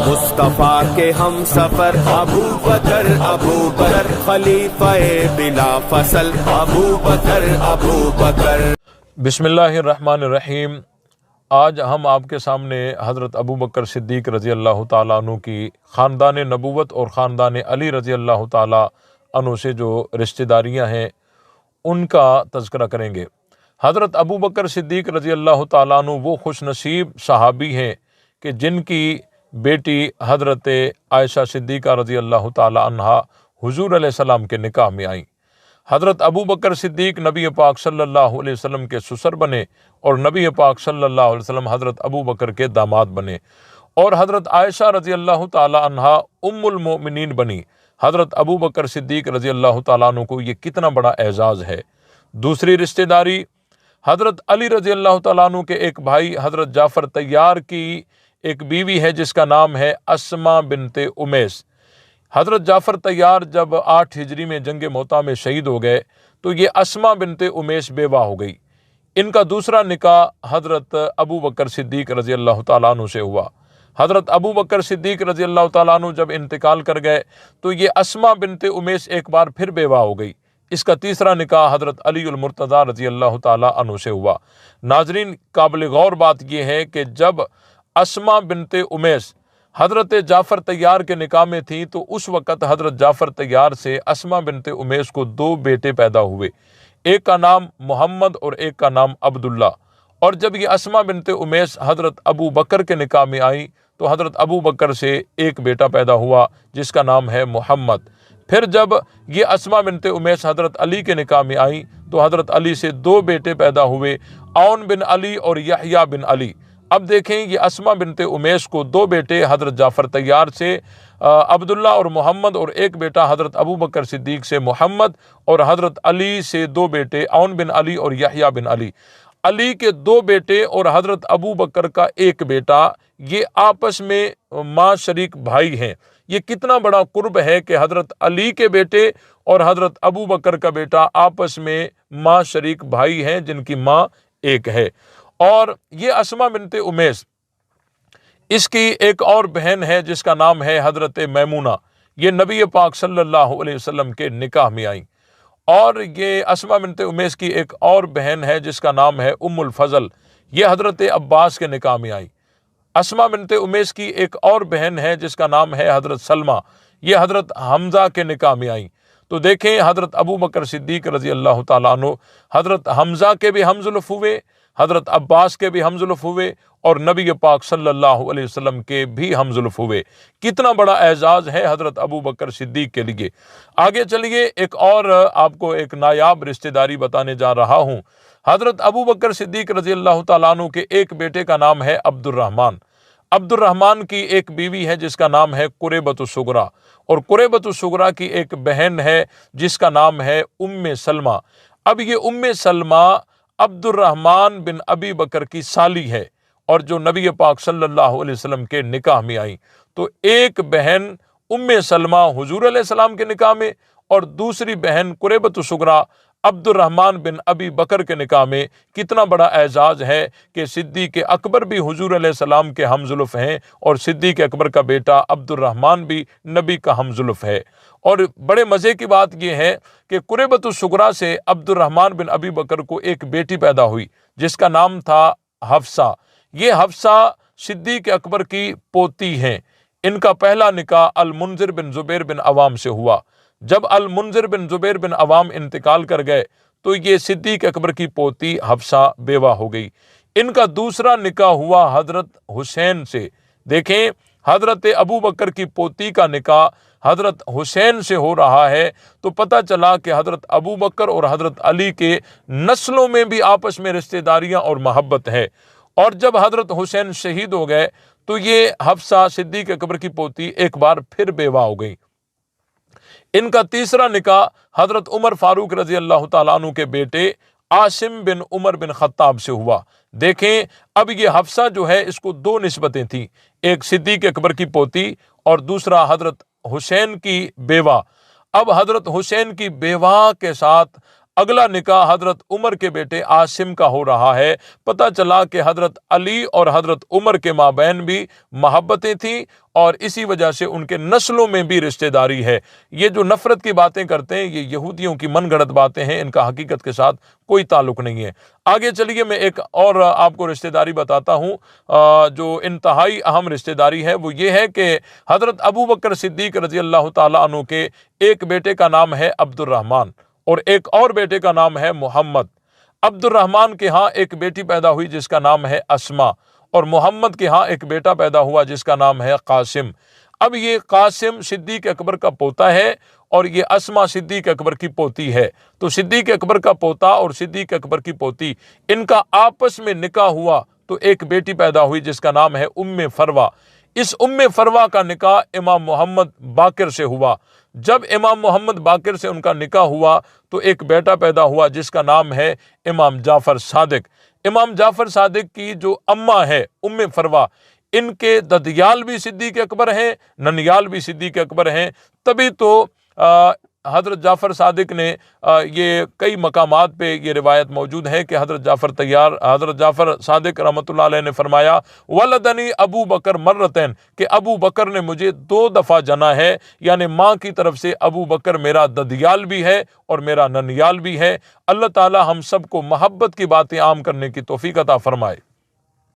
मुस्तफ़ा के हम सफर अबू बकर खलीफाए बिला फसल अबू बकर। बिस्मिल्लाहिर्रहमानिर्रहीम। आज हम आपके सामने हज़रत अबू बकर सिद्दीक़ रज़ी अल्लाह ताला अन्हु की ख़ानदान नबूवत और ख़ानदान अली रज़ी अल्लाह ताला अन्हु से जो रिश्तेदारियाँ हैं उनका तज़किरा करेंगे। हज़रत अबू बकर सिद्दीक़ रज़ी अल्लाह ताला अन्हु वो खुश नसीब सहाबी हैं कि जिनकी बेटी हज़रत आयशा सिद्दीक़ा रज़ी अल्लाह ताला अन्हा हुज़ूर अलैहिस्सलाम के निकाह में आई। हज़रत अबू बकर सिद्दीक़ नबी पाक सल्लल्लाहु अलैहि वसल्लम के ससुर बने और नबी पाक सल्लल्लाहु अलैहि वसल्लम हज़रत अबू बकर के दामाद बने और हज़रत आयशा रज़ी अल्लाह ताला अन्हा उम्मुल मोमिनीन बनी। हज़रत अबू बकर सिद्दीक़ रज़ी अल्लाह ताला अन्हु को ये कितना बड़ा एजाज़ है। दूसरी रिश्तेदारी, हज़रत अली रज़ी अल्लाह ताला अन्हु के एक भाई हज़रत जाफ़र तैयार की एक बीवी है जिसका नाम है अस्मा बिनते उमैस। हज़रत जाफ़र तैयार जब 8 हिजरी में जंग मोता में शहीद हो गए तो ये अस्मा बिनते उमैस बेवा हो गई। इनका दूसरा निकाह हज़रत अबू बकर सिद्दीक़ रज़ी अल्लाह ताला अन्हु से हुआ। हज़रत अबू बकर सिद्दीक़ रज़ी अल्लाह ताला अन्हु जब इंतकाल कर गए तो ये अस्मा बिनते उमैस एक बार फिर बेवा हो गई। इसका तीसरा निकाह हज़रत अली उल मुर्तज़ा रज़ी अल्लाह ताला अन्हु से हुआ। नाज़रीन, काबिल गौर बात यह है कि जब अस्मा बिनते उमैस हज़रत जाफ़र तैयार के निकाह में थी तो उस वक़्त हज़रत जाफ़र तैयार से अस्मा बिनते उमैस को 2 बेटे पैदा हुए, एक का नाम मोहम्मद और एक का नाम अब्दुल्ला। और जब ये अस्मा बिनते उमैस हज़रत अबू बकर के निकाह में आई तो हज़रत अबू बकर से एक बेटा पैदा हुआ जिसका नाम है मोहम्मद। फिर जब ये अस्मा बिनते उमैस हज़रत अली के निकाह में आई तो हज़रत अली से 2 बेटे पैदा हुए, औन बिन अली और यहया बिन अली। अब देखें, ये अस्मा बिनते उमैस को 2 बेटे हज़रत जाफ़र तैयार से अब्दुल्ला और मोहम्मद और एक बेटा हज़रत अबू बकर सिद्दीक़ से मोहम्मद और हज़रत अली से 2 बेटे औन बिन अली और यहया बिन अली। अली के 2 बेटे और हज़रत अबू बकर का एक बेटा, ये आपस में माँ शरीक भाई हैं। ये कितना बड़ा कुर्ब है कि हज़रत अली के बेटे और हज़रत अबू बकर का बेटा आपस में माँ शरीक भाई हैं जिनकी माँ एक है। और ये अस्मा बिनते उमैस, इसकी एक और बहन है जिसका नाम है हज़रत मैमूना। ये नबी पाक सल्लल्लाहु अलैहि वसल्लम के निकाह में आई। और ये अस्मा बिनते उमैस की एक और बहन है जिसका नाम है उम्मुल फ़ज़ल। ये हज़रत अब्बास के निकाह में आई। अस्मा बिनते उमैस की एक और बहन है जिसका नाम है हज़रत सलमा। ये हज़रत हमज़ा के निकाह में आई। तो देखें, हज़रत अबू बकर सिद्दीक़ रज़ी अल्लाह ताला अन्हु हज़रत हमज़ा के भी हमज़ुल्फ़ हुए, हज़रत अब्बास के भी हमज़ुल्फ़ हुए और नबी पाक सल्लल्लाहु अलैहि वसल्लम के भी हमज़ुल्फ़ हुए। कितना बड़ा एजाज़ है हज़रत अबू बकर सिद्दीक़ के लिए। आगे चलिए, एक और आपको एक नायाब रिश्तेदारी बताने जा रहा हूँ। हज़रत अबू बकर सिद्दीक़ रज़ी अल्लाह ताला अन्हु के एक बेटे का नाम है अब्दुर्रहमान। अब्दुर्रहमान की एक बीवी है जिसका नाम है कुरैबतुस्सुग़रा और कुरैबतुस्सुग़रा की एक बहन है जिसका नाम है उम्मे सलमा। अब ये उम्मे सलमा अब्दुर्रहमान बिन अबी बकर की साली है और जो नबी पाक सल्लल्लाहु अलैहि वसल्लम के निकाह में आई। तो एक बहन उम्मे सलमा हुजूर अलैहिस्सलाम के निकाह में और दूसरी बहन कुरैबतुस्सुग़रा अब्दुर्रहमान बिन अबी बकर के निकाह में। कितना बड़ा एजाज़ है कि सिद्दीक़ अकबर भी हुजूर अलैहिस्सलाम के हमज़ुल्फ़ हैं और सिद्दीक़ अकबर का बेटा अब्दुर्रहमान भी नबी का हमज़ुल्फ़ है। और बड़े मज़े की बात यह है कि कुरैबतुस्सुग़रा से अब्दुर्रहमान बिन अबी बकर को एक बेटी पैदा हुई जिसका नाम था हफ्सा। ये हफ्सा सिद्दीक़ अकबर की पोती हैं। इनका पहला निकाह अल मुंज़िर बिन ज़ुबैर बिन अवाम से हुआ। जब अल मुंज़िर बिन ज़ुबैर बिन अवाम इंतकाल कर गए तो ये सिद्दीक़ अकबर की पोती हफ्सा बेवा हो गई। इनका दूसरा निकाह हुआ हज़रत हुसैन से। देखें, हज़रत अबू बकर की पोती का निकाह हज़रत हुसैन से हो रहा है तो पता चला कि हज़रत अबू बकर और हज़रत अली के नस्लों में भी आपस में रिश्तेदारियाँ और मोहब्बत है। और जब हज़रत हुसैन शहीद हो गए तो ये हफ्सा सिद्दीक़ अकबर की पोती एक बार फिर बेवा हो गई। इनका तीसरा निकाह हज़रत उमर फ़ारूक रज़ी अल्लाह ताला अन्हु के बेटे आसिम बिन उमर बिन ख़त्ताब से हुआ। देखें, अब ये हफ्सा जो है इसको 2 निस्बतें थीं, एक सिद्दीक़ अकबर की पोती और दूसरा हज़रत हुसैन की बेवा। अब हज़रत हुसैन की बेवा के साथ अगला निकाह हजरत उमर के बेटे आसिम का हो रहा है। पता चला कि हजरत अली और हजरत उमर के माबैन भी मोहब्बतें थीं और इसी वजह से उनके नस्लों में भी रिश्तेदारी है। ये जो नफ़रत की बातें करते हैं ये यहूदियों की मनगढ़ंत बातें हैं, इनका हकीकत के साथ कोई ताल्लुक़ नहीं है। आगे चलिए मैं एक और आपको रिश्तेदारी बताता हूँ। जो इंतहाई अहम रिश्तेदारी है वो ये है कि हज़रत अबू बकर सिद्दीक़ रज़ी अल्लाह ताला अन्हु के एक बेटे का नाम है अब्दुर्रहमान और एक और बेटे का नाम है मोहम्मद। अब्दुर्रहमान के यहाँ एक बेटी पैदा हुई जिसका नाम है अस्मा और मोहम्मद के यहाँ एक बेटा पैदा हुआ जिसका नाम है कासिम। अब ये कासिम सिद्दीक़ अकबर का पोता है और ये अस्मा सिद्दीक़ अकबर की पोती है। तो सिद्दीक़ अकबर का पोता और सिद्दीक़ अकबर की पोती, इनका आपस में निकाह हुआ तो एक बेटी पैदा हुई जिसका नाम है उम्मे फरवा। इस उम्मे फरवा का निकाह इमाम मोहम्मद बाकिर से हुआ। जब इमाम मोहम्मद बाकिर से उनका निकाह हुआ तो एक बेटा पैदा हुआ जिसका नाम है इमाम जाफ़र सादिक। इमाम जाफ़र सादिक की जो अम्मा है उम्मे फरवा, इनके ददियाल भी सिद्दीक़ अकबर हैं, ननियाल भी सिद्दीक़ अकबर हैं। तभी तो हज़रत जाफ़र सादिक ने ये कई मकामात पे ये रिवायत मौजूद है कि हज़रत जाफ़र सादिक रहमतुल्लाह अलैह ने फरमाया वलदनी अबू बकर मर्रतैन, कि अबू बकर ने मुझे 2 दफ़ा जना है, यानी माँ की तरफ से अबू बकर मेरा ददियाल भी है और मेरा ननियाल भी है। अल्लाह ताला हम सब को मोहब्बत की बातें आम करने की तौफीक अता फरमाए।